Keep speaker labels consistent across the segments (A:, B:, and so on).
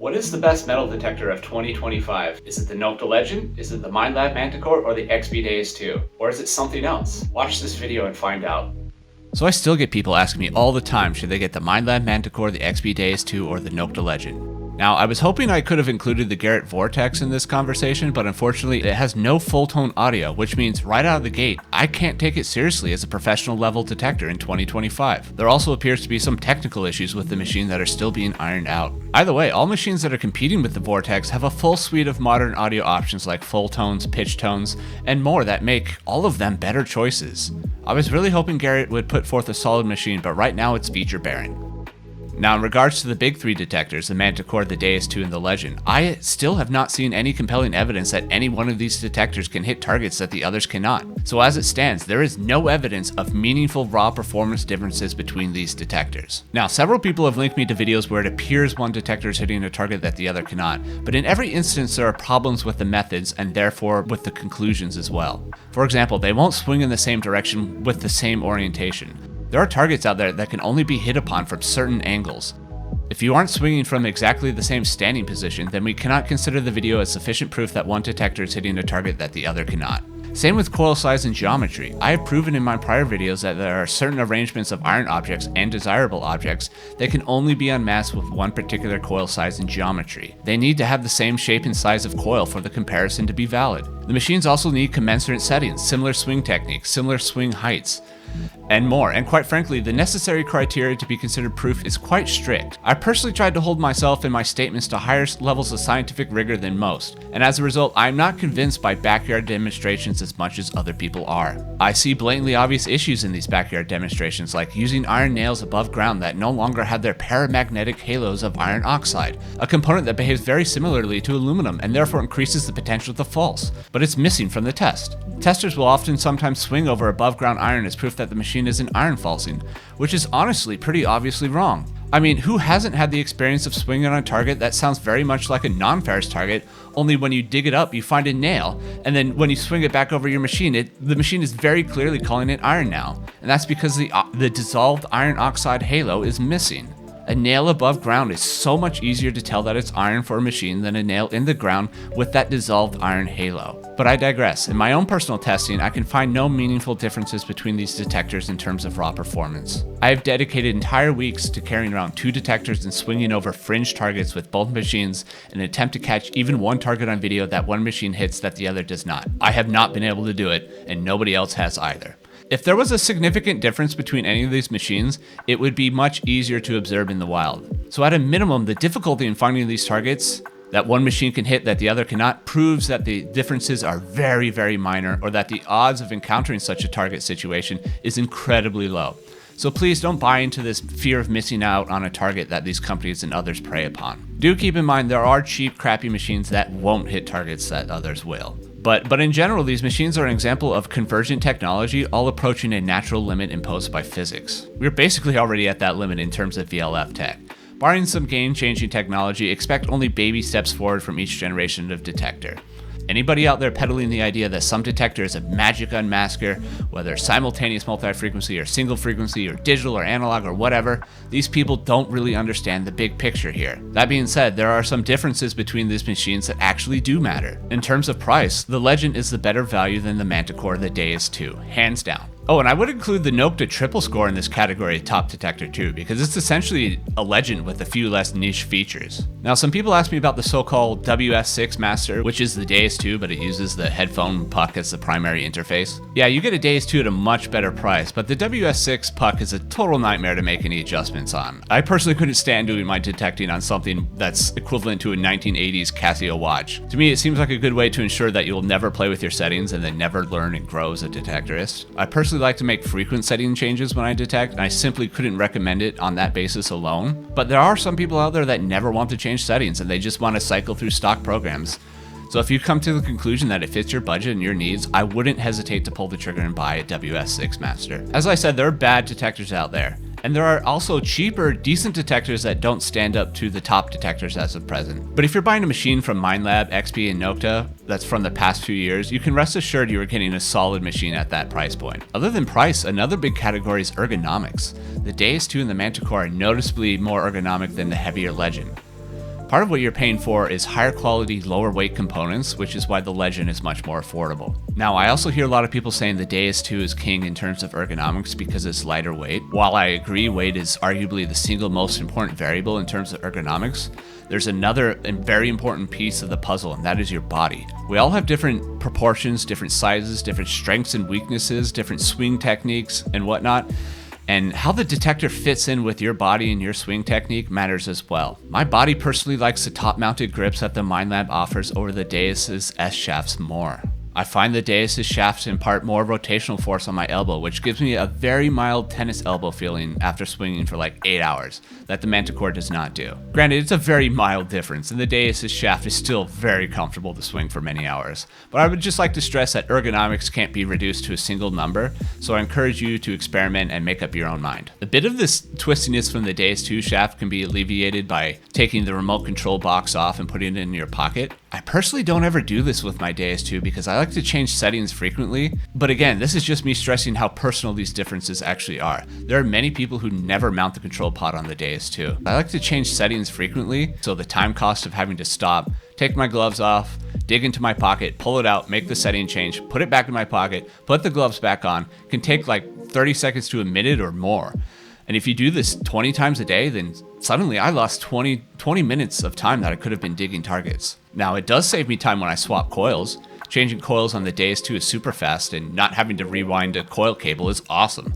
A: What is the best metal detector of 2025? Is it the Nokta Legend? Is it the Minelab Manticore or the Deus 2? Or is it something else? Watch this video and find out.
B: So I still get people asking me all the time, should they get the Minelab Manticore, the Deus 2, or the Nokta Legend? Now, I was hoping I could have included the Garrett Vortex in this conversation, but unfortunately it has no full-tone audio, which means right out of the gate, I can't take it seriously as a professional level detector in 2025. There also appears to be some technical issues with the machine that are still being ironed out. Either way, all machines that are competing with the Vortex have a full suite of modern audio options like full tones, pitch tones, and more that make all of them better choices. I was really hoping Garrett would put forth a solid machine, but right now it's feature bearing. Now, in regards to the big three detectors, the Manticore, the Deus 2, and the Legend, I still have not seen any compelling evidence that any one of these detectors can hit targets that the others cannot. So as it stands, there is no evidence of meaningful raw performance differences between these detectors. Now, several people have linked me to videos where it appears one detector is hitting a target that the other cannot, but in every instance there are problems with the methods and therefore with the conclusions as well. For example, they won't swing in the same direction with the same orientation. There are targets out there that can only be hit upon from certain angles. If you aren't swinging from exactly the same standing position, then we cannot consider the video as sufficient proof that one detector is hitting a target that the other cannot. Same with coil size and geometry. I have proven in my prior videos that there are certain arrangements of iron objects and desirable objects that can only be unmasked with one particular coil size and geometry. They need to have the same shape and size of coil for the comparison to be valid. The machines also need commensurate settings, similar swing techniques, similar swing heights, and more. And quite frankly, the necessary criteria to be considered proof is quite strict. I personally tried to hold myself and my statements to higher levels of scientific rigor than most, and as a result, I'm not convinced by backyard demonstrations as much as other people are. I see blatantly obvious issues in these backyard demonstrations, like using iron nails above ground that no longer have their paramagnetic halos of iron oxide, a component that behaves very similarly to aluminum and therefore increases the potential to false, but it's missing from the test. Testers will often sometimes swing over above ground iron as proof that the machine isn't iron falsing, which is honestly pretty obviously wrong. I mean, who hasn't had the experience of swinging on a target that sounds very much like a non-ferrous target, only when you dig it up you find a nail, and then when you swing it back over your machine, the machine is very clearly calling it iron now, and that's because the dissolved iron oxide halo is missing. A nail above ground is so much easier to tell that it's iron for a machine than a nail in the ground with that dissolved iron halo. But I digress. In my own personal testing, I can find no meaningful differences between these detectors in terms of raw performance. I have dedicated entire weeks to carrying around two detectors and swinging over fringe targets with both machines in an attempt to catch even one target on video that one machine hits that the other does not. I have not been able to do it, and nobody else has either. If there was a significant difference between any of these machines, it would be much easier to observe in the wild. So at a minimum, the difficulty in finding these targets that one machine can hit that the other cannot proves that the differences are very, very minor, or that the odds of encountering such a target situation is incredibly low. So please don't buy into this fear of missing out on a target that these companies and others prey upon. Do keep in mind there are cheap, crappy machines that won't hit targets that others will. But in general, these machines are an example of convergent technology all approaching a natural limit imposed by physics. We're basically already at that limit in terms of VLF tech. Barring some game-changing technology, expect only baby steps forward from each generation of detector. Anybody out there peddling the idea that some detector is a magic unmasker, whether simultaneous multi-frequency or single frequency or digital or analog or whatever, these people don't really understand the big picture here. That being said, there are some differences between these machines that actually do matter. In terms of price, the Legend is the better value than the Manticore, the Deus 2, hands down. Oh, and I would include the Nokta triple score in this category of top detector too, because it's essentially a Legend with a few less niche features. Now, some people ask me about the so-called WS6 Master, which is the Deus 2, but it uses the headphone puck as the primary interface. Yeah, you get a Deus 2 at a much better price, but the WS6 puck is a total nightmare to make any adjustments on. I personally couldn't stand doing my detecting on something that's equivalent to a 1980s Casio watch. To me, it seems like a good way to ensure that you'll never play with your settings and then never learn and grow as a detectorist. I personally like to make frequent setting changes when I detect, and I simply couldn't recommend it on that basis alone. But there are some people out there that never want to change settings and they just want to cycle through stock programs. So if you come to the conclusion that it fits your budget and your needs, I wouldn't hesitate to pull the trigger and buy a WS6 Master. As I said, there are bad detectors out there. And there are also cheaper, decent detectors that don't stand up to the top detectors as of present. But if you're buying a machine from Minelab, XP, and Nokta that's from the past few years, you can rest assured you are getting a solid machine at that price point. Other than price, another big category is ergonomics. The Deus 2 and the Manticore are noticeably more ergonomic than the heavier Legend. Part of what you're paying for is higher quality, lower weight components, which is why the Legend is much more affordable. Now, I also hear a lot of people saying the Deus 2 is king in terms of ergonomics because it's lighter weight. While I agree weight is arguably the single most important variable in terms of ergonomics, there's another and very important piece of the puzzle, and that is your body. We all have different proportions, different sizes, different strengths and weaknesses, different swing techniques and whatnot. And how the detector fits in with your body and your swing technique matters as well. My body personally likes the top-mounted grips that the Minelab offers over the Deus's S shafts more. I find the Deus's shafts impart more rotational force on my elbow, which gives me a very mild tennis elbow feeling after swinging for like 8 hours, that the Manticore does not do. Granted, it's a very mild difference, and the Deus's shaft is still very comfortable to swing for many hours. But I would just like to stress that ergonomics can't be reduced to a single number, so I encourage you to experiment and make up your own mind. A bit of this twistiness from the Deus 2 shaft can be alleviated by taking the remote control box off and putting it in your pocket. I personally don't ever do this with my Deus 2 because I like to change settings frequently, but again, this is just me stressing how personal these differences actually are. There are many people who never mount the control pod on the Deus 2. I like to change settings frequently, so the time cost of having to stop, take my gloves off, dig into my pocket, pull it out, make the setting change, put it back in my pocket, put the gloves back on, can take like 30 seconds to a minute or more. And if you do this 20 times a day, then suddenly I lost 20 minutes of time that I could have been digging targets. Now, it does save me time when I swap coils. Changing coils on the Deus 2 is super fast, and not having to rewind a coil cable is awesome.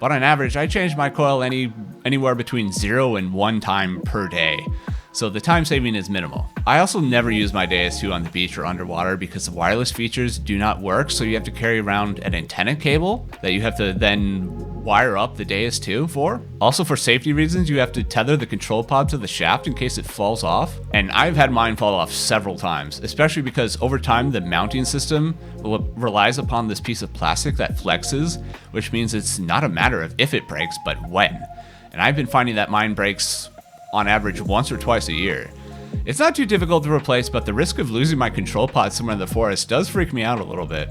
B: But on average, I change my coil anywhere between 0 and 1 time per day. So the time saving is minimal. I also never use my Deus 2 on the beach or underwater because the wireless features do not work, so you have to carry around an antenna cable that you have to then wire up the Deus 2 for. Also, for safety reasons, you have to tether the control pod to the shaft in case it falls off. And I've had mine fall off several times, especially because over time the mounting system relies upon this piece of plastic that flexes, which means it's not a matter of if it breaks, but when. And I've been finding that mine breaks on average once or twice a year. It's not too difficult to replace, but the risk of losing my control pod somewhere in the forest does freak me out a little bit.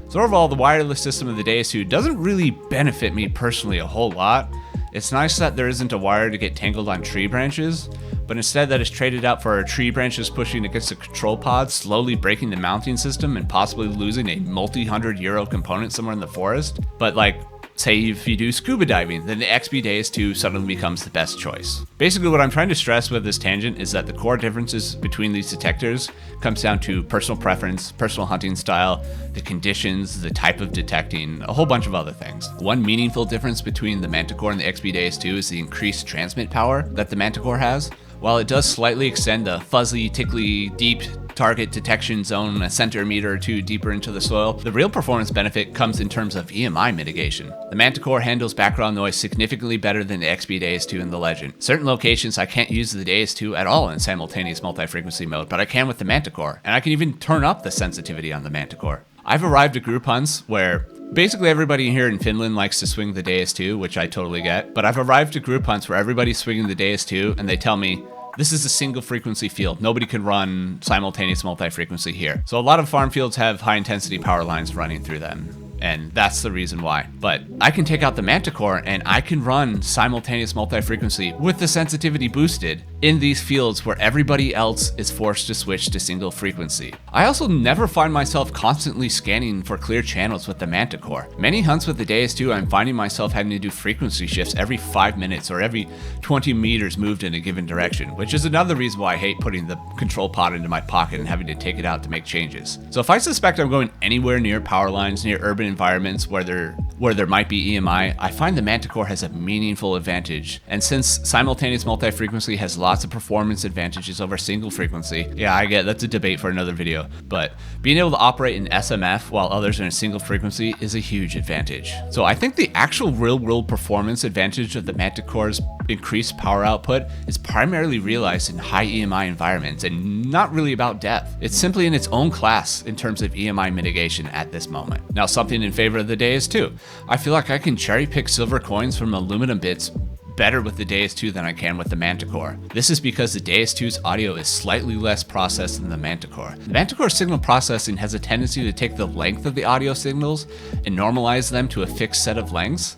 B: So overall, the wireless system of the Deus 2 doesn't really benefit me personally a whole lot. It's nice that there isn't a wire to get tangled on tree branches, but instead that is traded out for tree branches pushing against the control pod, slowly breaking the mounting system and possibly losing a multi-100 € component somewhere in the forest. But like, say if you do scuba diving, then the XB Deus 2 suddenly becomes the best choice. Basically, what I'm trying to stress with this tangent is that the core differences between these detectors comes down to personal preference, personal hunting style, the conditions, the type of detecting, a whole bunch of other things. One meaningful difference between the Manticore and the XB Deus 2 is the increased transmit power that the Manticore has. While it does slightly extend the fuzzy, tickly, deep target detection zone a centimeter or two deeper into the soil, the real performance benefit comes in terms of EMI mitigation. The Manticore handles background noise significantly better than the XB Deus 2 and the Legend. Certain locations I can't use the Deus 2 at all in simultaneous multi-frequency mode, but I can with the Manticore, and I can even turn up the sensitivity on the Manticore. I've arrived at group hunts where basically everybody here in Finland likes to swing the Deus 2, which I totally get, but I've arrived at group hunts where everybody's swinging the Deus 2 and they tell me, this is a single frequency field. Nobody can run simultaneous multi-frequency here. So a lot of farm fields have high intensity power lines running through them, and that's the reason why. But I can take out the Manticore and I can run simultaneous multi-frequency with the sensitivity boosted in these fields where everybody else is forced to switch to single frequency. I also never find myself constantly scanning for clear channels with the Manticore. Many hunts with the Deus 2, I'm finding myself having to do frequency shifts every 5 minutes or every 20 meters moved in a given direction, which is another reason why I hate putting the control pod into my pocket and having to take it out to make changes. So if I suspect I'm going anywhere near power lines, near urban environments where there might be EMI, I find the Manticore has a meaningful advantage. And since simultaneous multi-frequency has lots of performance advantages over single frequency, yeah, I get that's a debate for another video, but being able to operate in SMF while others are in single frequency is a huge advantage. So I think the actual real-world performance advantage of the Manticore's increased power output is primarily realized in high EMI environments and not really about depth. It's simply in its own class in terms of EMI mitigation at this moment. Now, something in favor of the Deus 2. I feel like I can cherry pick silver coins from aluminum bits better with the Deus 2 than I can with the Manticore. This is because the Deus 2's audio is slightly less processed than the Manticore. The Manticore signal processing has a tendency to take the length of the audio signals and normalize them to a fixed set of lengths.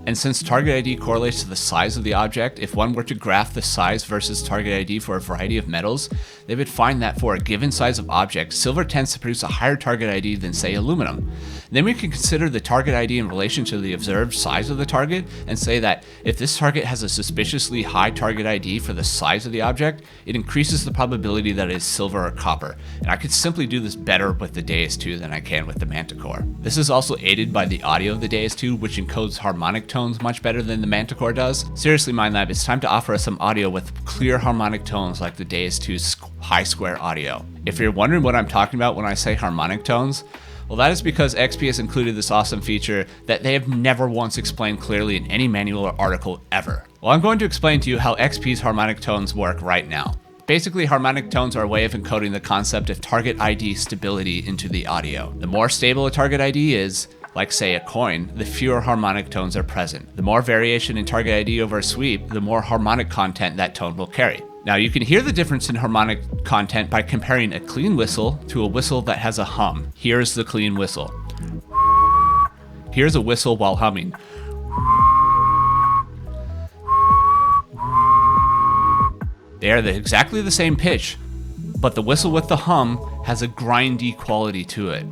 B: And since target ID correlates to the size of the object, if one were to graph the size versus target ID for a variety of metals, they would find that for a given size of object, silver tends to produce a higher target ID than, say, aluminum. Then we can consider the target ID in relation to the observed size of the target and say that if this target has a suspiciously high target ID for the size of the object, it increases the probability that it is silver or copper. And I could simply do this better with the Deus 2 than I can with the Manticore. This is also aided by the audio of the Deus 2, which encodes harmonic tones much better than the Manticore does. Seriously, Minelab, it's time to offer us some audio with clear harmonic tones like the Deus 2's high square audio. If you're wondering what I'm talking about when I say harmonic tones, well, that is because XP has included this awesome feature that they have never once explained clearly in any manual or article ever. Well, I'm going to explain to you how XP's harmonic tones work right now. Basically, harmonic tones are a way of encoding the concept of target ID stability into the audio. The more stable a target ID is, like say a coin, the fewer harmonic tones are present. The more variation in target ID over a sweep, the more harmonic content that tone will carry. Now you can hear the difference in harmonic content by comparing a clean whistle to a whistle that has a hum. Here's the clean whistle. Here's a whistle while humming. They are exactly the same pitch, but the whistle with the hum has a grindy quality to it.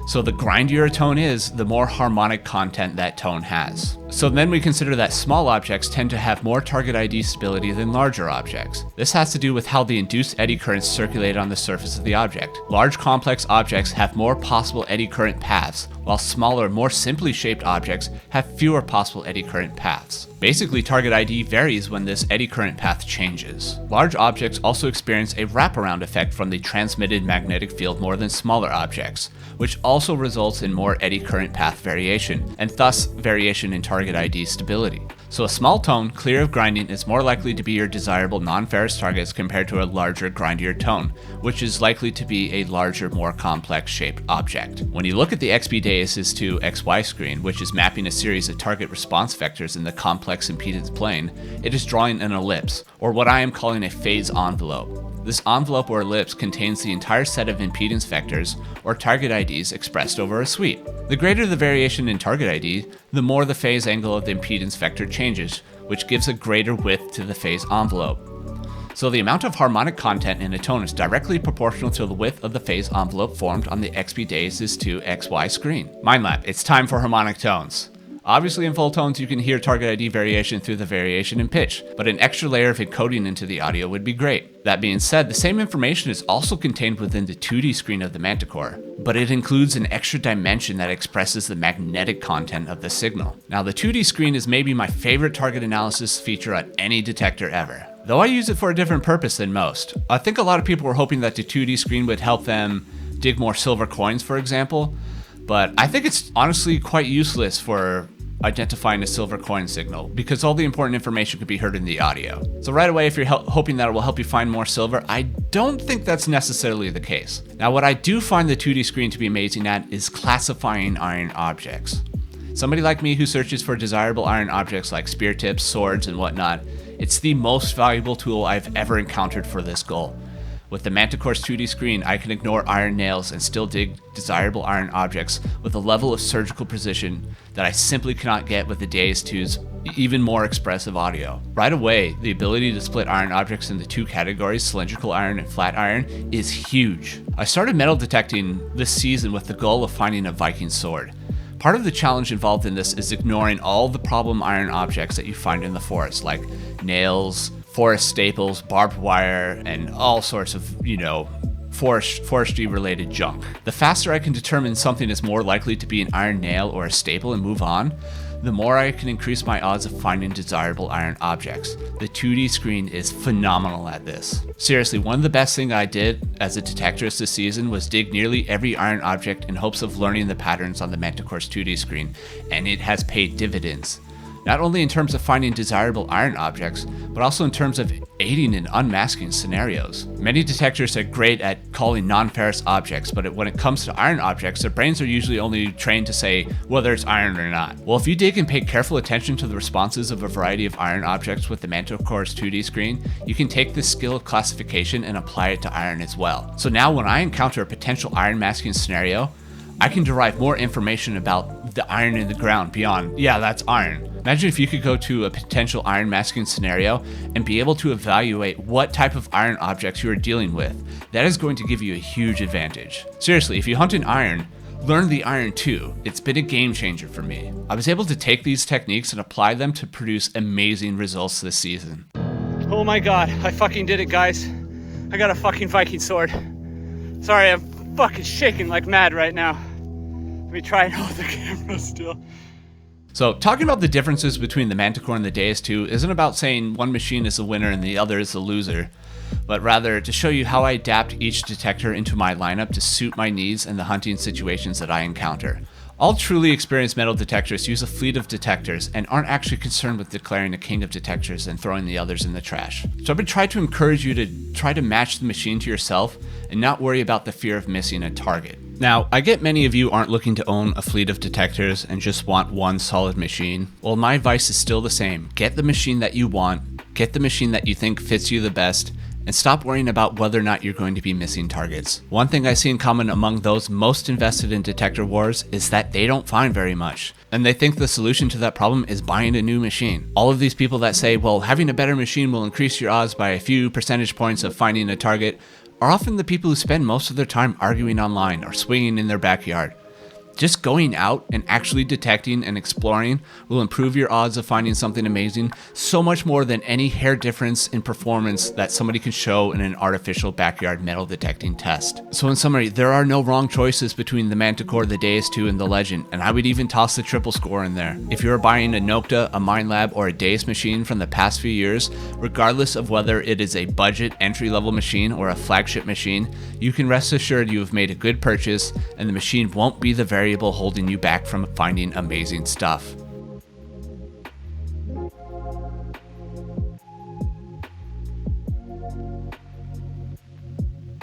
B: So the grindier a tone is, the more harmonic content that tone has. So then we consider that small objects tend to have more target ID stability than larger objects. This has to do with how the induced eddy currents circulate on the surface of the object. Large complex objects have more possible eddy current paths, while smaller, more simply shaped objects have fewer possible eddy current paths. Basically, target ID varies when this eddy current path changes. Large objects also experience a wraparound effect from the transmitted magnetic field more than smaller objects, which also results in more eddy current path variation, and thus variation in target ID stability. So a small tone, clear of grinding, is more likely to be your desirable non-ferrous targets compared to a larger, grindier tone, which is likely to be a larger, more complex shaped object. When you look at the XP Deus 2 XY screen, which is mapping a series of target response vectors in the complex impedance plane, it is drawing an ellipse, or what I am calling a phase envelope. This envelope or ellipse contains the entire set of impedance vectors, or target IDs, expressed over a sweep. The greater the variation in target ID, the more the phase angle of the impedance vector changes, which gives a greater width to the phase envelope. So the amount of harmonic content in a tone is directly proportional to the width of the phase envelope formed on the XP Deus 2 XY screen. Minelab, it's time for harmonic tones. Obviously in full tones you can hear target ID variation through the variation in pitch, but an extra layer of encoding into the audio would be great. That being said, the same information is also contained within the 2D screen of the Manticore, but it includes an extra dimension that expresses the magnetic content of the signal. Now the 2D screen is maybe my favorite target analysis feature on any detector ever, though I use it for a different purpose than most. I think a lot of people were hoping that the 2D screen would help them dig more silver coins, for example, but I think it's honestly quite useless for identifying a silver coin signal because all the important information could be heard in the audio. So right away, if you're hoping that it will help you find more silver, I don't think that's necessarily the case. Now, what I do find the 2D screen to be amazing at is classifying iron objects. Somebody like me who searches for desirable iron objects like spear tips, swords, and whatnot, it's the most valuable tool I've ever encountered for this goal. With the Manticore's 2D screen, I can ignore iron nails and still dig desirable iron objects with a level of surgical precision that I simply cannot get with the Deus 2's even more expressive audio. Right away, the ability to split iron objects into two categories, cylindrical iron and flat iron, is huge. I started metal detecting this season with the goal of finding a Viking sword. Part of the challenge involved in this is ignoring all the problem iron objects that you find in the forest, like nails, forest staples, barbed wire, and all sorts of, forestry related junk. The faster I can determine something is more likely to be an iron nail or a staple and move on, the more I can increase my odds of finding desirable iron objects. The 2D screen is phenomenal at this. Seriously, one of the best things I did as a detectorist this season was dig nearly every iron object in hopes of learning the patterns on the Manticore's 2D screen, and it has paid dividends. Not only in terms of finding desirable iron objects, but also in terms of aiding in unmasking scenarios. Many detectors are great at calling non-ferrous objects, but when it comes to iron objects, their brains are usually only trained to say whether it's iron or not. Well, if you dig and pay careful attention to the responses of a variety of iron objects with the Manticore's 2D screen, you can take this skill of classification and apply it to iron as well. So now when I encounter a potential iron masking scenario, I can derive more information about the iron in the ground beyond, yeah, that's iron. Imagine if you could go to a potential iron masking scenario and be able to evaluate what type of iron objects you are dealing with. That is going to give you a huge advantage. Seriously, if you hunt an iron, learn the iron too. It's been a game changer for me. I was able to take these techniques and apply them to produce amazing results this season.
C: Oh my god, I fucking did it, guys. I got a fucking Viking sword. Sorry, I'm fucking shaking like mad right now. Let me try and hold the camera still.
B: So talking about the differences between the Manticore and the Deus 2 isn't about saying one machine is the winner and the other is the loser, but rather to show you how I adapt each detector into my lineup to suit my needs and the hunting situations that I encounter. All truly experienced metal detectors use a fleet of detectors and aren't actually concerned with declaring a king of detectors and throwing the others in the trash. So I've been trying to encourage you to try to match the machine to yourself and not worry about the fear of missing a target. Now, I get many of you aren't looking to own a fleet of detectors and just want one solid machine. Well, my advice is still the same. Get the machine that you want, get the machine that you think fits you the best, and stop worrying about whether or not you're going to be missing targets. One thing I see in common among those most invested in detector wars is that they don't find very much, and they think the solution to that problem is buying a new machine. All of these people that say, well, having a better machine will increase your odds by a few percentage points of finding a target, are often the people who spend most of their time arguing online or swinging in their backyard. Just going out and actually detecting and exploring will improve your odds of finding something amazing so much more than any hair difference in performance that somebody can show in an artificial backyard metal detecting test. So in summary, there are no wrong choices between the Manticore, the Deus 2, and the Legend, and I would even toss the triple score in there. If you're buying a Nokta, a Minelab, or a Deus machine from the past few years, regardless of whether it is a budget entry-level machine or a flagship machine, you can rest assured you have made a good purchase and the machine won't be the variable holding you back from finding amazing stuff.